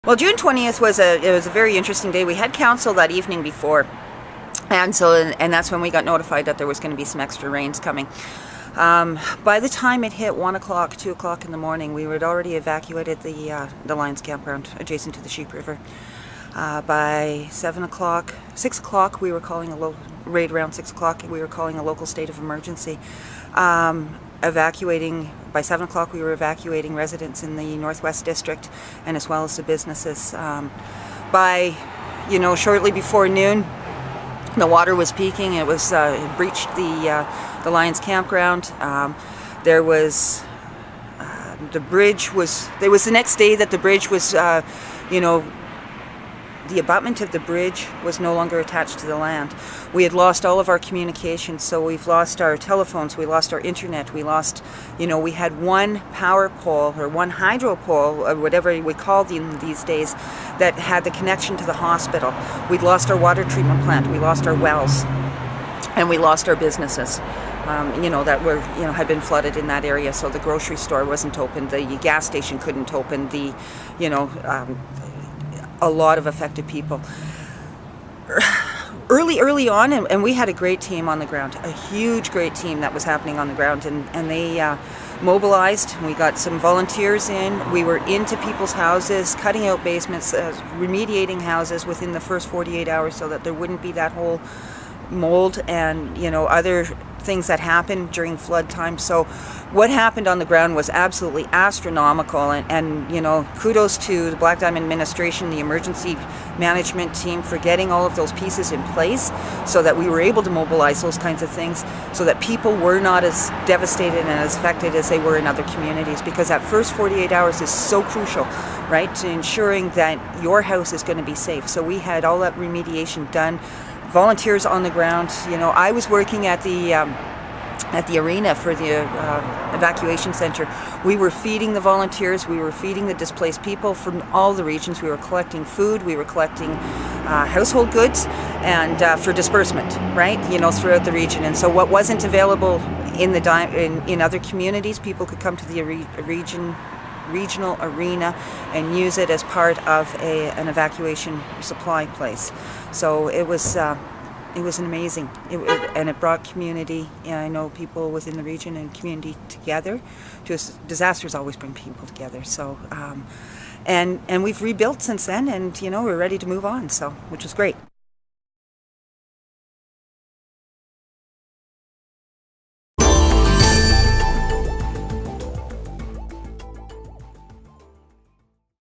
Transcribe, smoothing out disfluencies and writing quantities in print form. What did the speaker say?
Well, June 20th was a very interesting day. We had council that evening before, and that's when we got notified that there was going to be some extra rains coming. By the time it hit 1 o'clock, 2 o'clock in the morning, we had already evacuated the Lions campground adjacent to the Sheep River. By 7 o'clock, 6 o'clock, we were calling right around 6 o'clock, we were calling a local state of emergency. Evacuating, by 7 o'clock we were evacuating residents in the Northwest District and as well as the businesses. By, shortly before noon, the water was peaking. It breached the Lions campground. There was, the bridge was, it was the next day that the bridge was, the abutment of the bridge was no longer attached to the land. We had lost all of our communications, so we've lost our telephones, we lost our internet, we lost, we had one power pole or one hydro pole, or whatever we call them these days, that had the connection to the hospital. We'd lost our water treatment plant, we lost our wells, and we lost our businesses. That were, had been flooded in that area, so the grocery store wasn't open, the gas station couldn't open, a lot of affected people. Early on, and we had a great team on the ground, a huge great team that was happening on the ground, and they mobilized. We got some volunteers in. We were into people's houses, cutting out basements, remediating houses within the first 48 hours so that there wouldn't be that whole mold and other things that happened during flood time. So what happened on the ground was absolutely astronomical, and kudos to the Black Diamond administration, the emergency management team, for getting all of those pieces in place so that we were able to mobilize those kinds of things so that people were not as devastated and as affected as they were in other communities, because that first 48 hours is so crucial, right, to ensuring that your house is going to be safe. So we had all that remediation done, volunteers on the ground. I was working at the arena for the evacuation center. We were feeding the volunteers, we were feeding the displaced people from all the regions. We were collecting food, we were collecting household goods, and for disbursement, right, throughout the region. And so what wasn't available in other communities, people could come to the regional arena and use it as part of an evacuation supply place. So it was an amazing, and it brought community, people within the region and community together. Disasters always bring people together. So, and we've rebuilt since then, and we're ready to move on. So, which is great.